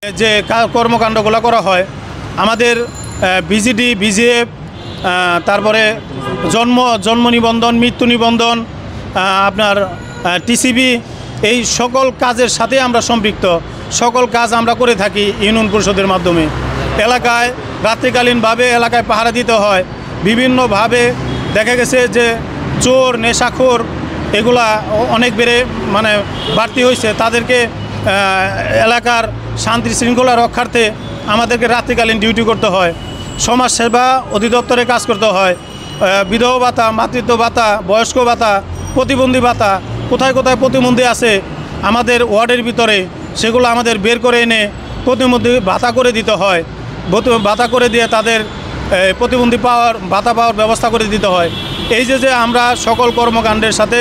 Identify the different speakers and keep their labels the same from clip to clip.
Speaker 1: যে কর্মকাণ্ডগুলো করা হয় আমাদের বিজিডি বিজিএফ তারপরে জন্ম নিবন্ধন মৃত্যু নিবন্ধন আপনার টিসিবি এই সকল কাজের সাথে আমরা সম্পৃক্ত সকল কাজ আমরা করে থাকি ইউনিয়ন পরিষদের মাধ্যমে এলাকায় রাত্রিকালীনভাবে এলাকায় পাহারা দিতে হয় বিভিন্নভাবে দেখা গেছে যে চোর নেশাখোর এগুলা অনেক বাড়তি হয়েছে তাদেরকে এলাকার শান্তি শৃঙ্খলা রক্ষার্থে আমাদেরকে রাত্রিকালীন ডিউটি করতে হয় সমাজসেবা অধিদপ্তরে কাজ করতে হয় বিধবা ভাতা মাতৃত্ব ভাতা বয়স্ক ভাতা প্রতিবন্ধী ভাতা কোথায় কোথায় প্রতিবন্ধী আছে আমাদের ওয়ার্ডের ভিতরে সেগুলো আমাদের বের করে এনে প্রতিবন্ধী ভাতা করে দিতে হয় ভাতা করে দিয়ে তাদের প্রতিবন্ধী ভাতা পাওয়ার ব্যবস্থা করে দিতে হয় এই যে আমরা সকল কর্মকাণ্ডের সাথে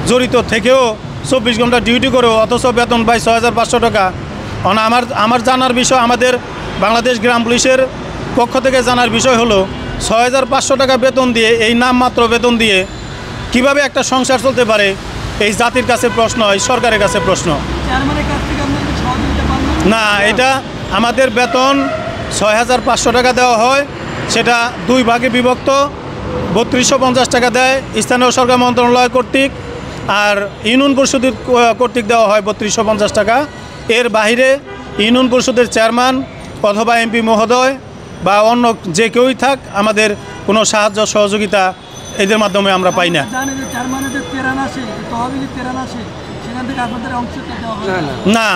Speaker 1: জড়িত থেকেও 24 ঘন্টা ডিউটি করেও অথচ বেতন পাই 6500 টাকা আমার জানার বিষয় আমাদের বাংলাদেশ গ্রাম পুলিশের পক্ষ থেকে জানার বিষয় হলো 6500 টাকা বেতন দিয়ে এই নামমাত্র বেতন দিয়ে কিভাবে একটা সংসার চলতে পারে এই জাতির কাছে প্রশ্ন এই সরকারের কাছে প্রশ্ন না এটা আমাদের বেতন 6500 টাকা দেওয়া হয় সেটা দুই ভাগে বিভক্ত 3250 টাকা দেয় স্থানীয় সরকার মন্ত্রণালয় কর্তৃক আর ইউনিয়ন পরিষদের কর্তৃক দেওয়া হয় 3250 টাকা এর বাইরে ইউনিয়ন পরিষদের চেয়ারম্যান অথবা এমপি মহোদয় বা অন্য যে কেউই থাক আমাদের কোনো সাহায্য সহযোগিতা এদের মাধ্যমে আমরা পাই না না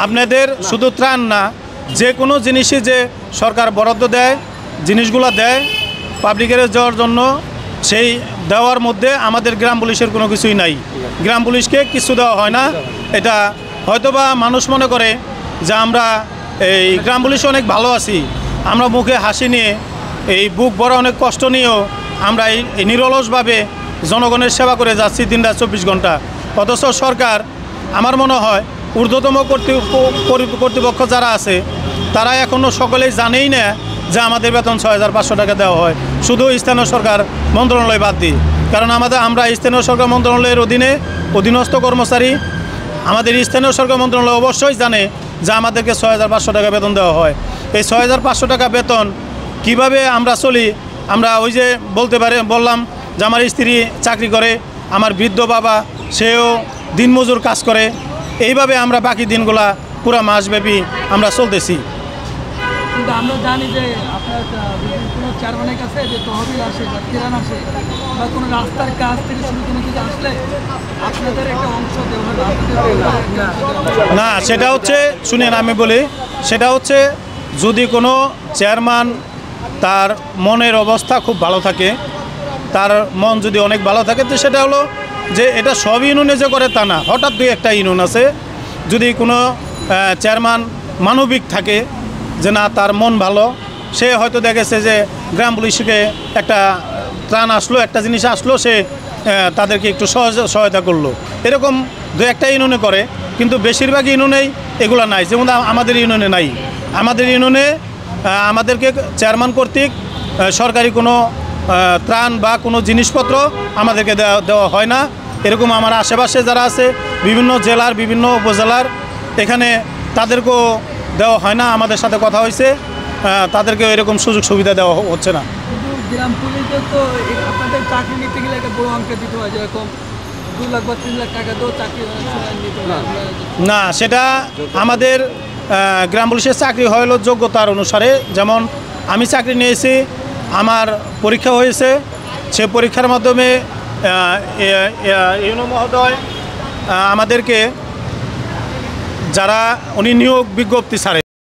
Speaker 1: আপনাদের শুধু ত্রাণ না যে কোনো জিনিসই যে সরকার বরাদ্দ দেয় জিনিসগুলো দেয় পাবলিকের যাওয়ার জন্য সেই দেওয়ার মধ্যে আমাদের গ্রাম পুলিশের কোনো কিছুই নাই গ্রাম পুলিশকে কিছু দেওয়া হয় না এটা হয়তোবা মানুষ মনে করে যে আমরা এই গ্রাম পুলিশে অনেক ভালো আছি আমরা মুখে হাসি নিয়ে এই বুক ভরা অনেক কষ্ট নিয়েও আমরা এই নিরলসভাবে জনগণের সেবা করে যাচ্ছি দিনরাত 24 ঘন্টা অথচ সরকার আমার মনে হয় ঊর্ধ্বতম কর্তৃপক্ষ যারা আছে তারা এখনও সকলেই জানেই না যে আমাদের বেতন 6500 টাকা দেওয়া হয় শুধু স্থানীয় সরকার মন্ত্রণালয় বাদ দিয়ে কারণ আমরা স্থানীয় সরকার মন্ত্রণালয়ের অধীনস্থ কর্মচারী আমাদের স্থানীয় সরকার মন্ত্রণালয় অবশ্যই জানে যে আমাদেরকে 6500 টাকা বেতন দেওয়া হয় এই 6500 টাকা বেতন কিভাবে আমরা চলি আমরা ওই যে বললাম যে আমার স্ত্রী চাকরি করে আমার বৃদ্ধ বাবা সেও দিনমজুর কাজ করে এইভাবে আমরা বাকি দিনগুলা পুরো মাসব্যাপী আমরা চলতেছি
Speaker 2: কিন্তু আমরা জানি যে আপনার কোনো চেয়ারম্যানের কাছে যে তহবিল আসে বা কিরান আসে বা কোনো রাস্তার কাজ থেকে শুরু কোনো কিছু আসলে আপনাদের একটা অংশ দেওয়া
Speaker 1: না সেটা হচ্ছে শুনেন আমি বলি সেটা হচ্ছে যদি কোনো চেয়ারম্যান তার মনের অবস্থা খুব ভালো থাকে তার মন যদি অনেক ভালো থাকে তো সেটা হলো যে এটা সব ইউনিয়নে যে করে তা না হঠাৎ দুই একটা ইউনিয়ন আছে যদি কোনো চেয়ারম্যান মানবিক থাকে যে না তার মন ভালো সে হয়তো দেখেছে যে গ্রাম পুলিশকে একটা ত্রাণ আসলো একটা জিনিস আসলো সে তাদেরকে একটু সহায়তা করলো এরকম দু একটা ইউনিয়নে করে কিন্তু বেশিরভাগ ইউনিয়নেই এগুলো নাই যেমন আমাদের ইউনিয়নে নাই আমাদের ইউনিয়নে আমাদেরকে চেয়ারম্যান কর্তৃক সরকারি কোনো ত্রাণ বা কোনো জিনিসপত্র আমাদেরকে দেওয়া হয় না এরকম আমার আশেপাশে যারা আছে বিভিন্ন জেলার বিভিন্ন উপজেলার এখানে তাদেরকেও দেওয়া হয় না আমাদের সাথে কথা হয়েছে তাদেরকে এরকম সুযোগ সুবিধা দেওয়া হচ্ছে না
Speaker 2: গ্রাম পুলিশে তো আপনাদের চাকরি নিতে গেলে একটা বড় অঙ্ক দিতে হয় যেরকম 2 লাখ বা 3 লাখ টাকা দিয়েও চাকরি নিতে হয়
Speaker 1: না সেটা আমাদের গ্রাম পুলিশের চাকরি হলো যোগ্যতার অনুসারে যেমন আমি চাকরি নিয়েছি আমার পরীক্ষা হয়েছে সে পরীক্ষার মাধ্যমে ইউনো মহোদয় আমাদেরকে যারা উনি নিয়োগ বিজ্ঞপ্তি ছাড়ে